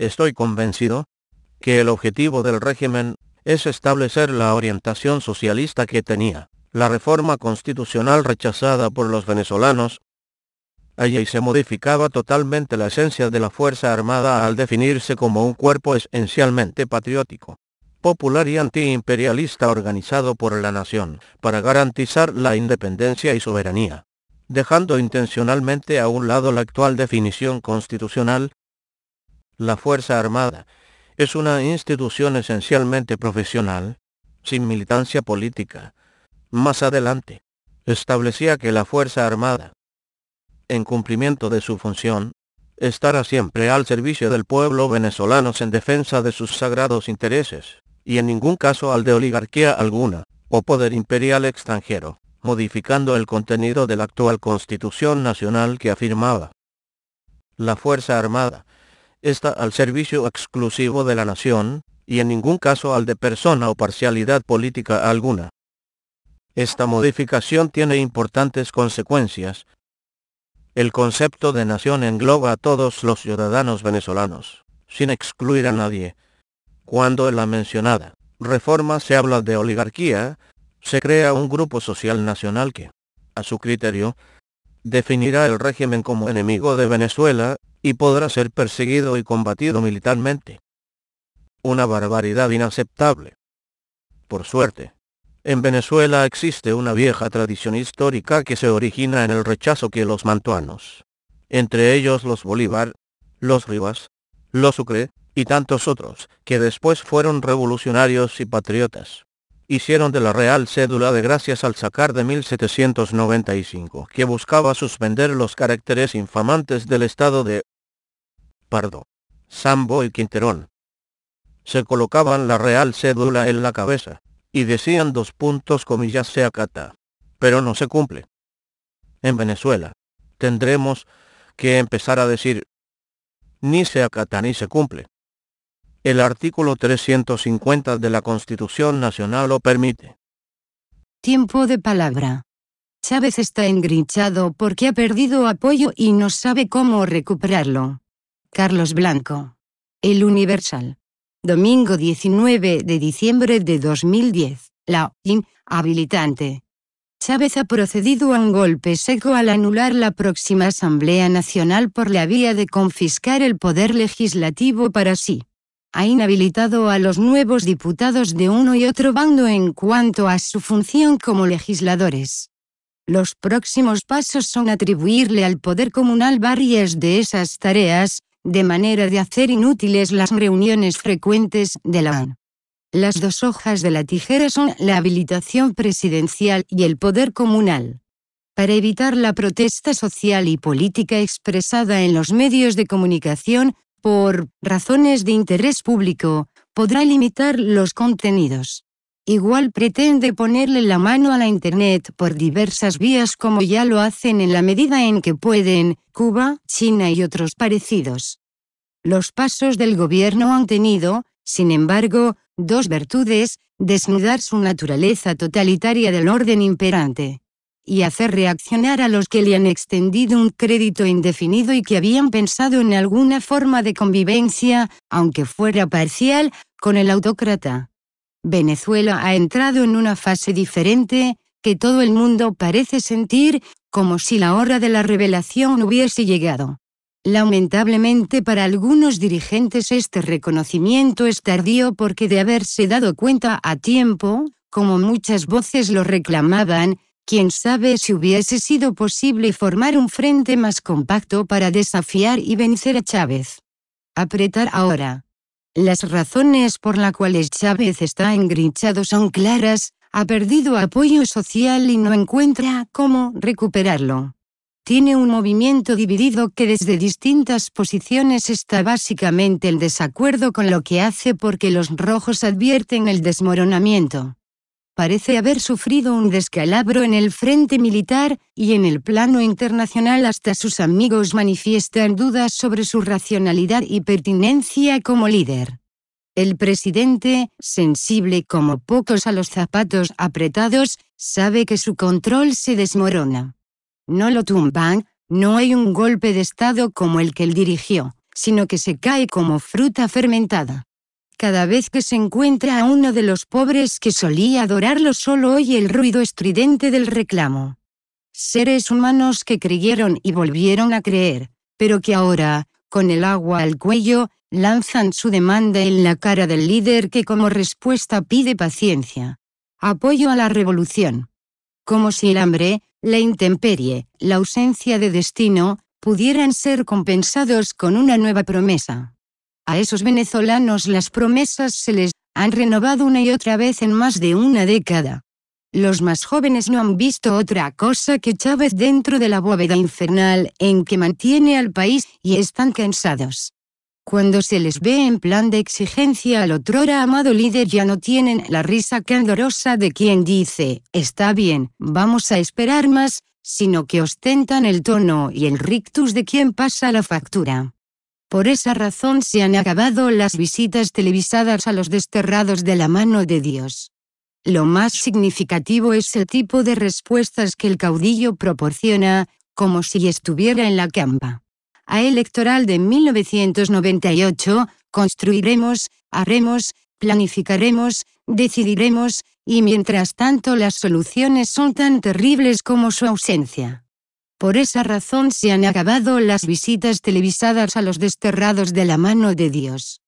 Estoy convencido que el objetivo del régimen es establecer la orientación socialista que tenía la reforma constitucional rechazada por los venezolanos. Allí se modificaba totalmente la esencia de la Fuerza Armada al definirse como un cuerpo esencialmente patriótico, popular y antiimperialista organizado por la nación para garantizar la independencia y soberanía, dejando intencionalmente a un lado la actual definición constitucional. La Fuerza Armada es una institución esencialmente profesional, sin militancia política. Más adelante, establecía que la Fuerza Armada, en cumplimiento de su función, estará siempre al servicio del pueblo venezolano en defensa de sus sagrados intereses, y en ningún caso al de oligarquía alguna, o poder imperial extranjero, modificando el contenido de la actual Constitución Nacional que afirmaba: la Fuerza Armada está al servicio exclusivo de la nación, y en ningún caso al de persona o parcialidad política alguna. Esta modificación tiene importantes consecuencias. El concepto de nación engloba a todos los ciudadanos venezolanos, sin excluir a nadie. Cuando en la mencionada reforma se habla de oligarquía, se crea un grupo social nacional que, a su criterio, definirá el régimen como enemigo de Venezuela y podrá ser perseguido y combatido militarmente. Una barbaridad inaceptable. Por suerte, en Venezuela existe una vieja tradición histórica que se origina en el rechazo que los mantuanos, entre ellos los Bolívar, los Rivas, los Sucre, y tantos otros, que después fueron revolucionarios y patriotas, hicieron de la Real Cédula de Gracias al sacar de 1795, que buscaba suspender los caracteres infamantes del estado de Pardo, Sambo y Quinterón. Se colocaban la Real Cédula en la cabeza, y decían se acata, pero no se cumple. En Venezuela, tendremos que empezar a decir, ni se acata ni se cumple. El artículo 350 de la Constitución Nacional lo permite. Tiempo de palabra. Chávez está engrinchado porque ha perdido apoyo y no sabe cómo recuperarlo. Carlos Blanco. El Universal. Domingo 19 de diciembre de 2010. La habilitante. Chávez ha procedido a un golpe seco al anular la próxima Asamblea Nacional por la vía de confiscar el poder legislativo para sí. Ha inhabilitado a los nuevos diputados de uno y otro bando en cuanto a su función como legisladores. Los próximos pasos son atribuirle al poder comunal varias de esas tareas, de manera de hacer inútiles las reuniones frecuentes de la ONU. Las dos hojas de la tijera son la habilitación presidencial y el poder comunal. Para evitar la protesta social y política expresada en los medios de comunicación, por razones de interés público, podrá limitar los contenidos. Igual pretende ponerle la mano a la Internet por diversas vías como ya lo hacen en la medida en que pueden, Cuba, China y otros parecidos. Los pasos del gobierno han tenido, sin embargo, dos virtudes: desnudar su naturaleza totalitaria del orden imperante, y hacer reaccionar a los que le han extendido un crédito indefinido y que habían pensado en alguna forma de convivencia, aunque fuera parcial, con el autócrata. Venezuela ha entrado en una fase diferente, que todo el mundo parece sentir, como si la hora de la revelación hubiese llegado. Lamentablemente para algunos dirigentes este reconocimiento es tardío porque de haberse dado cuenta a tiempo, como muchas voces lo reclamaban, quién sabe si hubiese sido posible formar un frente más compacto para desafiar y vencer a Chávez. Apretar ahora. Las razones por las cuales Chávez está engrinchado son claras: ha perdido apoyo social y no encuentra cómo recuperarlo. Tiene un movimiento dividido que desde distintas posiciones está básicamente en desacuerdo con lo que hace porque los rojos advierten el desmoronamiento. Parece haber sufrido un descalabro en el frente militar, y en el plano internacional hasta sus amigos manifiestan dudas sobre su racionalidad y pertinencia como líder. El presidente, sensible como pocos a los zapatos apretados, sabe que su control se desmorona. No lo tumban, no hay un golpe de Estado como el que él dirigió, sino que se cae como fruta fermentada. Cada vez que se encuentra a uno de los pobres que solía adorarlo, solo oye el ruido estridente del reclamo. Seres humanos que creyeron y volvieron a creer, pero que ahora, con el agua al cuello, lanzan su demanda en la cara del líder que como respuesta pide paciencia. Apoyo a la revolución. Como si el hambre, la intemperie, la ausencia de destino, pudieran ser compensados con una nueva promesa. A esos venezolanos las promesas se les han renovado una y otra vez en más de una década. Los más jóvenes no han visto otra cosa que Chávez dentro de la bóveda infernal en que mantiene al país y están cansados. Cuando se les ve en plan de exigencia al otrora amado líder, ya no tienen la risa candorosa de quien dice, está bien, vamos a esperar más, sino que ostentan el tono y el rictus de quien pasa la factura. Por esa razón se han acabado las visitas televisadas a los desterrados de la mano de Dios. Lo más significativo es el tipo de respuestas que el caudillo proporciona, como si estuviera en la campa electoral de 1998, construiremos, haremos, planificaremos, decidiremos, y mientras tanto las soluciones son tan terribles como su ausencia. Por esa razón se han acabado las visitas televisadas a los desterrados de la mano de Dios.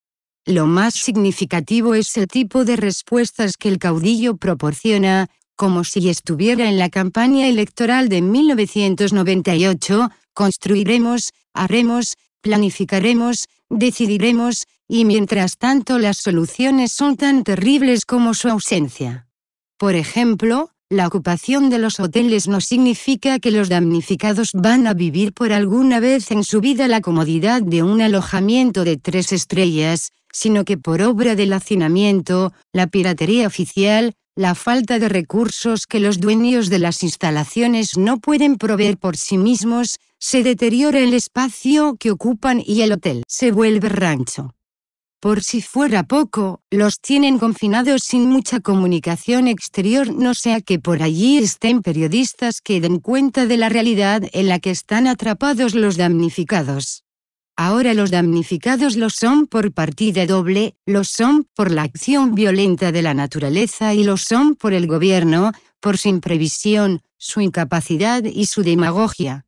Lo más significativo es el tipo de respuestas que el caudillo proporciona, como si estuviera en la campaña electoral de 1998, construiremos, haremos, planificaremos, decidiremos, y mientras tanto las soluciones son tan terribles como su ausencia. Por ejemplo, la ocupación de los hoteles no significa que los damnificados van a vivir por alguna vez en su vida la comodidad de un alojamiento de 3 estrellas, sino que por obra del hacinamiento, la piratería oficial, la falta de recursos que los dueños de las instalaciones no pueden proveer por sí mismos, se deteriora el espacio que ocupan y el hotel se vuelve rancho. Por si fuera poco, los tienen confinados sin mucha comunicación exterior, no sea que por allí estén periodistas que den cuenta de la realidad en la que están atrapados los damnificados. Ahora los damnificados lo son por partida doble, lo son por la acción violenta de la naturaleza y lo son por el gobierno, por su imprevisión, su incapacidad y su demagogia.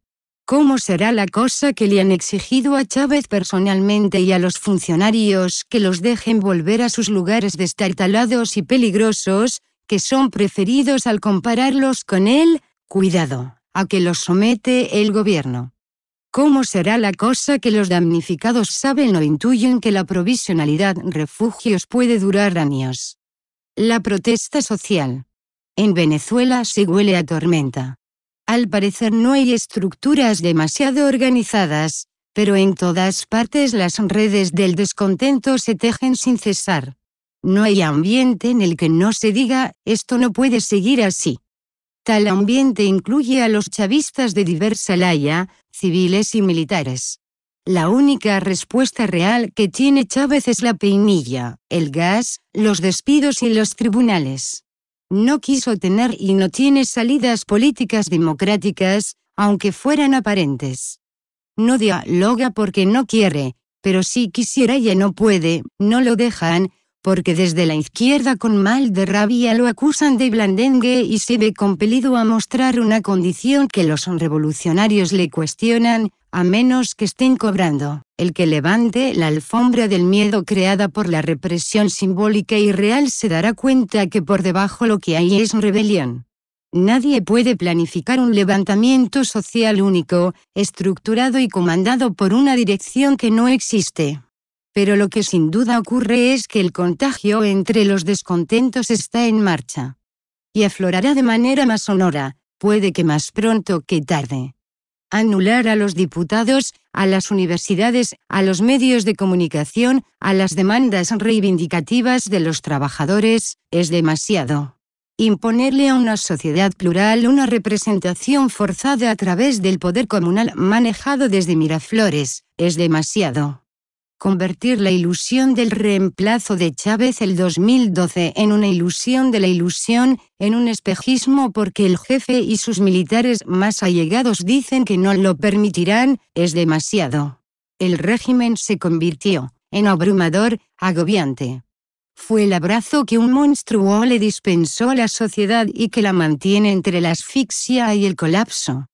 ¿Cómo será la cosa que le han exigido a Chávez personalmente y a los funcionarios que los dejen volver a sus lugares destartalados y peligrosos, que son preferidos al compararlos con él? Cuidado, a que los somete el gobierno. ¿Cómo será la cosa que los damnificados saben o intuyen que la provisionalidad refugios puede durar años? La protesta social. En Venezuela se huele a tormenta. Al parecer no hay estructuras demasiado organizadas, pero en todas partes las redes del descontento se tejen sin cesar. No hay ambiente en el que no se diga, esto no puede seguir así. Tal ambiente incluye a los chavistas de diversa laya, civiles y militares. La única respuesta real que tiene Chávez es la peinilla, el gas, los despidos y los tribunales. No quiso tener y no tiene salidas políticas democráticas, aunque fueran aparentes. No dialoga porque no quiere, pero si quisiera ya no puede, no lo dejan, porque desde la izquierda con mal de rabia lo acusan de blandengue y se ve compelido a mostrar una condición que los revolucionarios le cuestionan, a menos que estén cobrando. El que levante la alfombra del miedo creada por la represión simbólica y real se dará cuenta que por debajo lo que hay es rebelión. Nadie puede planificar un levantamiento social único, estructurado y comandado por una dirección que no existe. Pero lo que sin duda ocurre es que el contagio entre los descontentos está en marcha. Y aflorará de manera más sonora, puede que más pronto que tarde. Anular a los diputados, a las universidades, a los medios de comunicación, a las demandas reivindicativas de los trabajadores, es demasiado. Imponerle a una sociedad plural una representación forzada a través del poder comunal manejado desde Miraflores, es demasiado. Convertir la ilusión del reemplazo de Chávez el 2012 en una ilusión de la ilusión, en un espejismo porque el jefe y sus militares más allegados dicen que no lo permitirán, es demasiado. El régimen se convirtió en abrumador, agobiante. Fue el abrazo que un monstruo le dispensó a la sociedad y que la mantiene entre la asfixia y el colapso.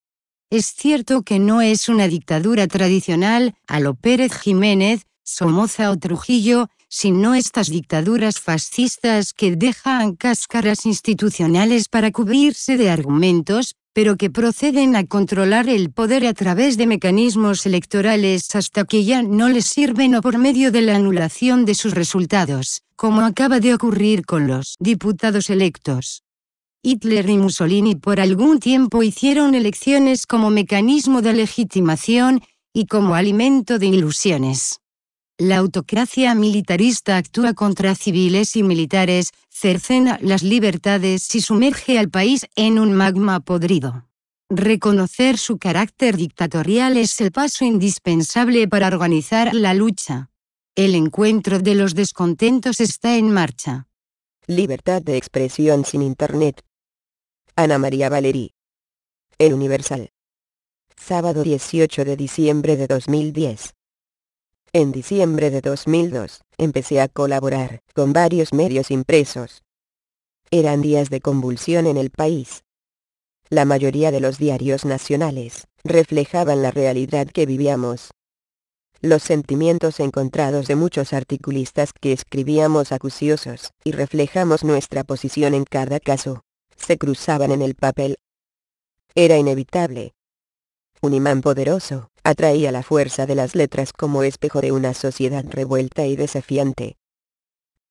Es cierto que no es una dictadura tradicional, a lo Pérez Jiménez, Somoza o Trujillo, sino estas dictaduras fascistas que dejan cáscaras institucionales para cubrirse de argumentos, pero que proceden a controlar el poder a través de mecanismos electorales hasta que ya no les sirven o por medio de la anulación de sus resultados, como acaba de ocurrir con los diputados electos. Hitler y Mussolini por algún tiempo hicieron elecciones como mecanismo de legitimación y como alimento de ilusiones. La autocracia militarista actúa contra civiles y militares, cercena las libertades y sumerge al país en un magma podrido. Reconocer su carácter dictatorial es el paso indispensable para organizar la lucha. El encuentro de los descontentos está en marcha. Libertad de expresión sin Internet. Ana María Valerí. El Universal. Sábado 18 de diciembre de 2010. En diciembre de 2002, empecé a colaborar con varios medios impresos. Eran días de convulsión en el país. La mayoría de los diarios nacionales reflejaban la realidad que vivíamos. Los sentimientos encontrados de muchos articulistas que escribíamos acuciosos y reflejamos nuestra posición en cada caso, se cruzaban en el papel. Era inevitable. Un imán poderoso atraía la fuerza de las letras como espejo de una sociedad revuelta y desafiante.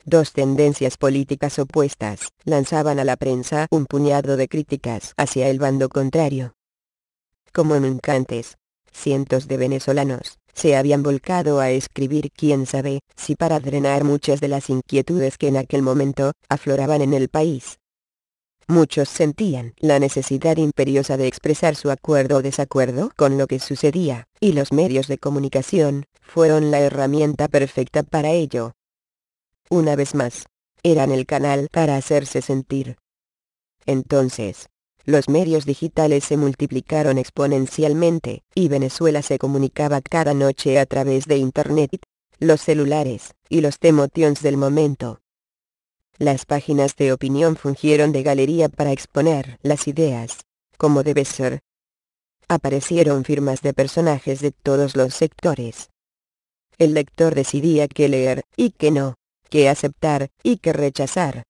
Dos tendencias políticas opuestas lanzaban a la prensa un puñado de críticas hacia el bando contrario. Como nunca antes, cientos de venezolanos se habían volcado a escribir quién sabe si para drenar muchas de las inquietudes que en aquel momento afloraban en el país. Muchos sentían la necesidad imperiosa de expresar su acuerdo o desacuerdo con lo que sucedía, y los medios de comunicación fueron la herramienta perfecta para ello. Una vez más, eran el canal para hacerse sentir. Entonces, los medios digitales se multiplicaron exponencialmente, y Venezuela se comunicaba cada noche a través de Internet, los celulares, y los T-motions del momento. Las páginas de opinión fungieron de galería para exponer las ideas, como debe ser. Aparecieron firmas de personajes de todos los sectores. El lector decidía qué leer, y qué no, qué aceptar, y qué rechazar.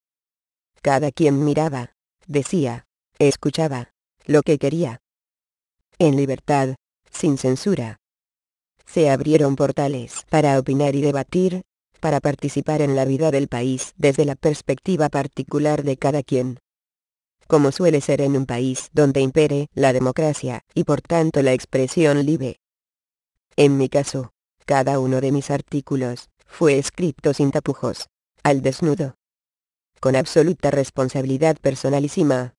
Cada quien miraba, decía, escuchaba, lo que quería. En libertad, sin censura. Se abrieron portales para opinar y debatir, para participar en la vida del país desde la perspectiva particular de cada quien. Como suele ser en un país donde impere la democracia y por tanto la expresión libre. En mi caso, cada uno de mis artículos fue escrito sin tapujos, al desnudo. Con absoluta responsabilidad personalísima.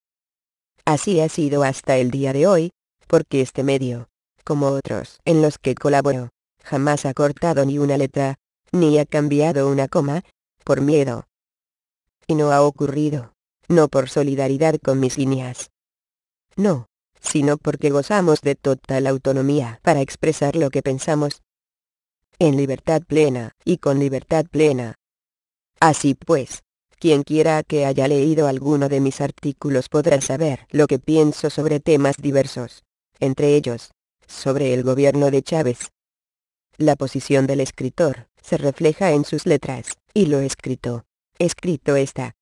Así ha sido hasta el día de hoy, porque este medio, como otros en los que colaboro, jamás ha cortado ni una letra, ni ha cambiado una coma, por miedo. Y no ha ocurrido, no por solidaridad con mis líneas. No, sino porque gozamos de total autonomía para expresar lo que pensamos. En libertad plena, y con libertad plena. Así pues, quien quiera que haya leído alguno de mis artículos podrá saber lo que pienso sobre temas diversos, entre ellos, sobre el gobierno de Chávez. La posición del escritor se refleja en sus letras, y lo escrito está.